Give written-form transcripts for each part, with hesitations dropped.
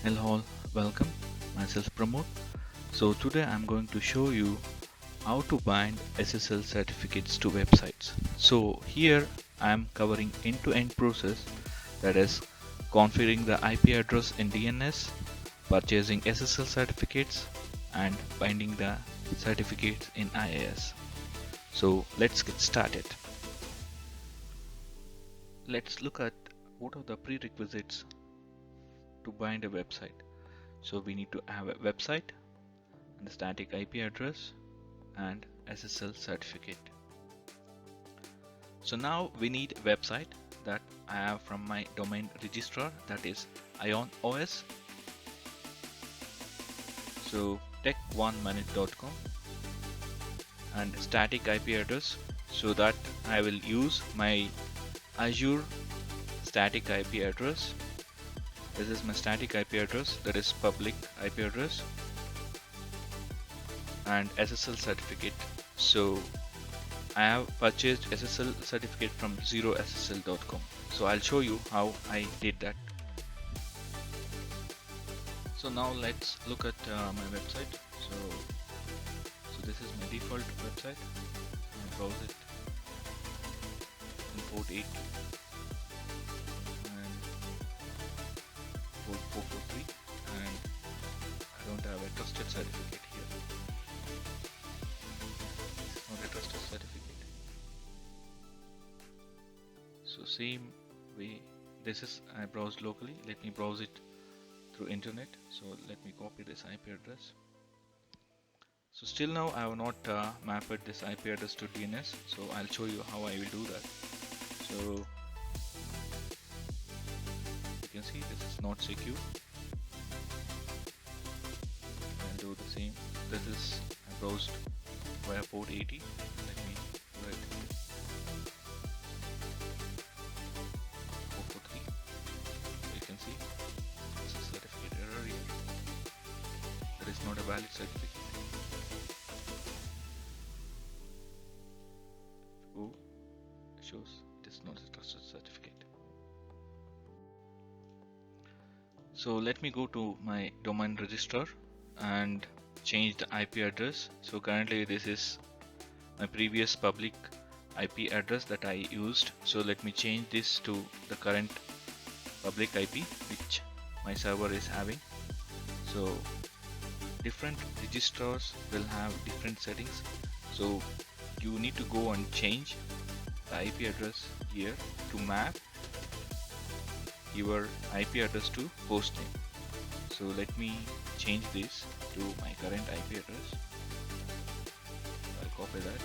Hello all, welcome. Myself Pramod. So today I'm going to show you how to bind SSL certificates to websites. So here I'm covering end-to-end process, that is configuring the IP address in DNS, purchasing SSL certificates, and binding the certificates in IIS. So let's get started. Let's look at what are the prerequisites to bind a website. So we need to have a website and a static IP address and SSL certificate. So now we need a website that I have from my domain registrar, that is IOS. So tech1minute.com and static IP address, so that I will use my Azure static IP address. This is my static IP address, that is public IP address, and SSL certificate. So I have purchased SSL certificate from 0ssl.com. So I'll show you how I did that. So now let's look at my website. So this is my default website. I browse it in port 8 and port 443, and I don't have a trusted certificate here. It's not a trusted certificate. So same way, this is I browsed locally. Let me browse it through internet. So let me copy this IP address. So still now I have not mapped this IP address to DNS. So I'll show you how I will do that. So you can see this is not secure. I'll do the same. This is I browsed via port 80. Let me do it. 443. You can see this is certificate error here. There is not a valid certificate. Oh, shows it is not a trusted certificate. So let me go to my domain registrar and change the IP address. So currently this is my previous public IP address that I used. So let me change this to the current public IP which my server is having. So different registrars will have different settings. So you need to go and change the IP address here to map your IP address to host name. So let me change this to my current IP address. I'll copy that.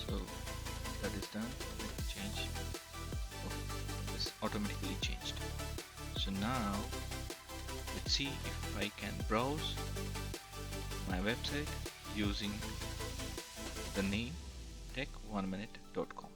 So that is done. Let me change. Oh, it's automatically changed. So now let's see if I can browse my website using the name tech1minute.com.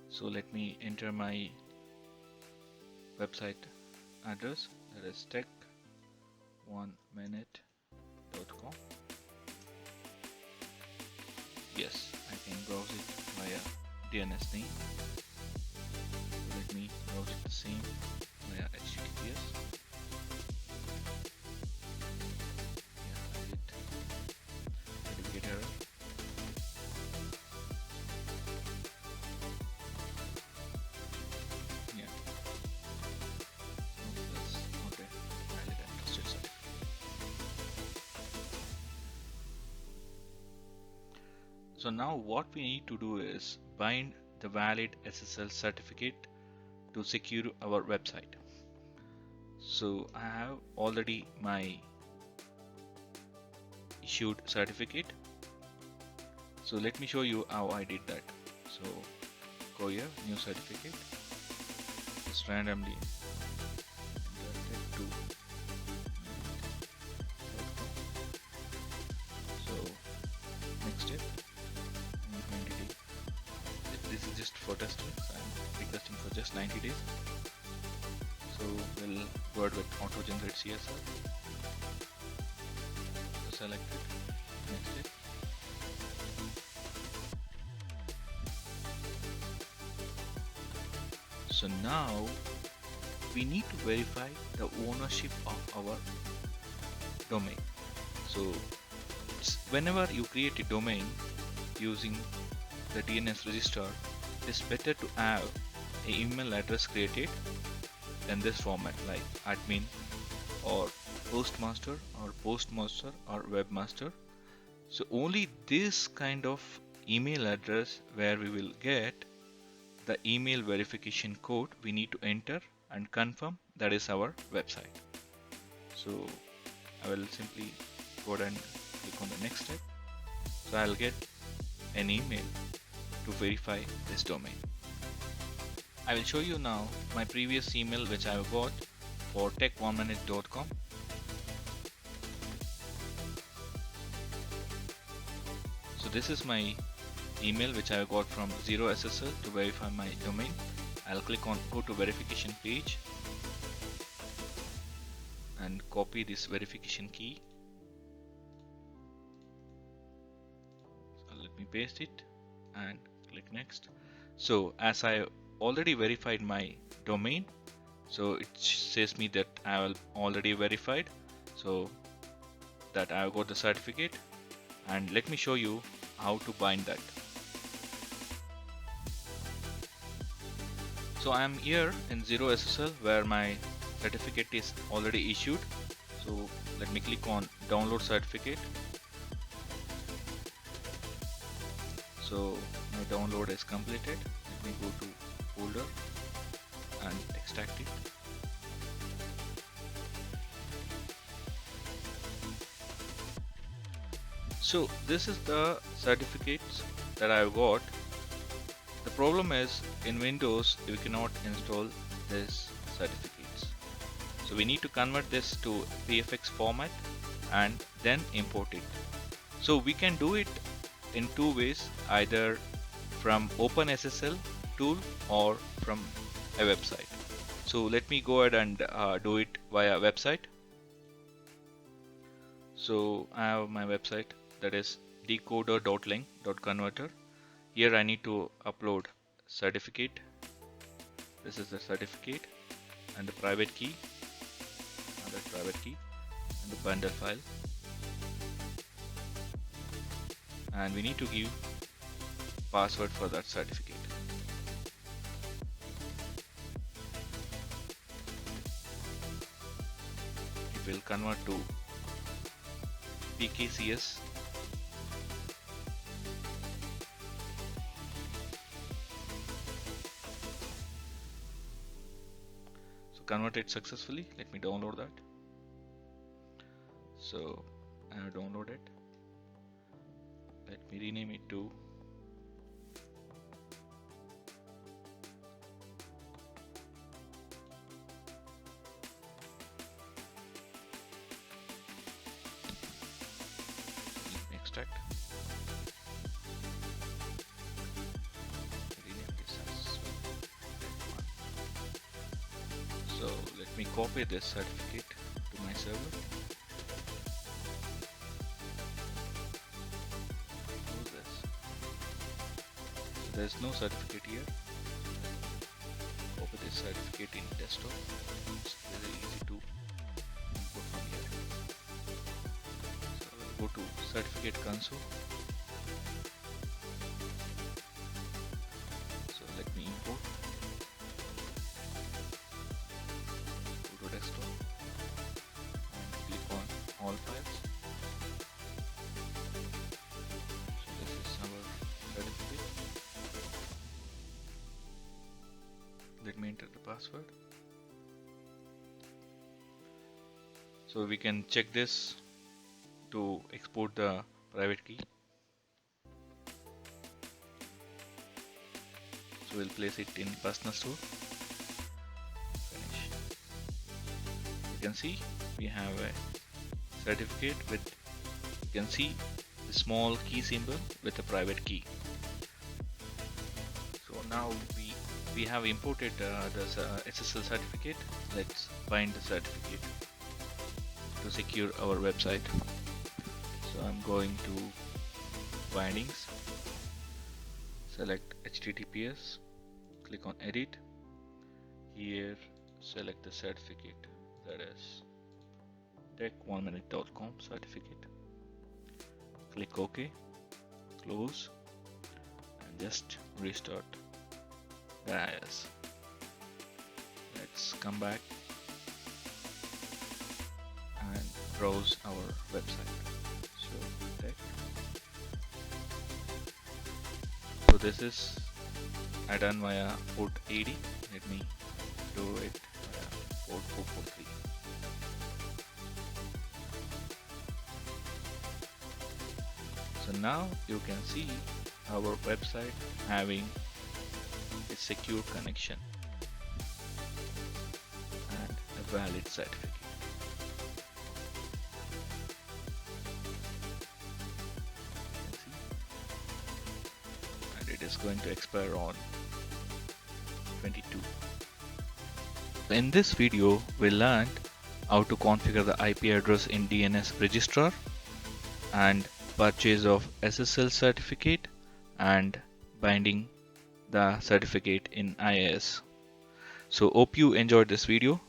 So let me enter my website address, that is tech1minute.com. Yes, I can browse it via DNS name. So let me browse it the same via HTTPS. Yeah, I did certificate error. Yeah, no, that's not a valid and trusted certificate. So now what we need to do is bind the valid SSL certificate to secure our website. So I have already my issued certificate. So let me show you how I did that. So go here, new certificate, just randomly to. So next step, 90 days. This is just for testing. So I'm requesting for just 90 days. So we'll word with auto generate CSR. select it. Next step. So now we need to verify the ownership of our domain. So whenever you create a domain using the DNS register, it's better to have an email address created in this format, like admin or postmaster or webmaster. So only this kind of email address where we will get the email verification code we need to enter and confirm that is our website. So I will simply go ahead and click on the next step. So I'll get an email to verify this domain. I will show you now my previous email which I got for tech1minute.com. So this is my email which I got from 0SSL to verify my domain. I'll click on go to verification page and copy this verification key. So let me paste it and click next. So as I already verified my domain, so it says me that I have already verified, so that I have got the certificate, and let me show you how to bind that. So I am here in 0SSL where my certificate is already issued. So let me click on download certificate. So my download is completed. Let me go to folder and extract it. So this is the certificates that I've got. The problem is in Windows you cannot install this certificates. So we need to convert this to PFX format and then import it. So we can do it in two ways, either from OpenSSL tool or from a website. So let me go ahead and do it via website. So I have my website, that is decoder.link.converter. Here I need to upload certificate. This is the certificate and the private key, another private key, and the bundle file. And we need to give password for that certificate. It will convert to PKCS. So converted successfully. Let me download that. So I have downloaded. Let me rename it to extract. Rename this as so let me copy this certificate to my server. Close this. So there's no certificate here. Copy this certificate in desktop. It's very easy to import from here. So we'll go to certificate console. So let me import. Go to desktop and click on all files. So this is our certificate. Let me enter the password. So we can check this to export the private key. So we'll place it in personal store. Finish. You can see we have a certificate with, you can see the small key symbol with a private key. So now we have imported the SSL certificate. Let's bind the certificate to secure our website. So I'm going to bindings, select HTTPS, click on edit. Here select the certificate, that is tech1minute.com certificate. Click OK, close, and just restart the IIS. Let's come back and browse our website. So tech. So this is I done via port 80. Let me do it via port 443. So now you can see our website having a secure connection and a valid certificate. You can see, and it is going to expire on 22. In this video, we learned how to configure the IP address in DNS registrar and purchase of SSL certificate and binding the certificate in IIS. So hope you enjoyed this video.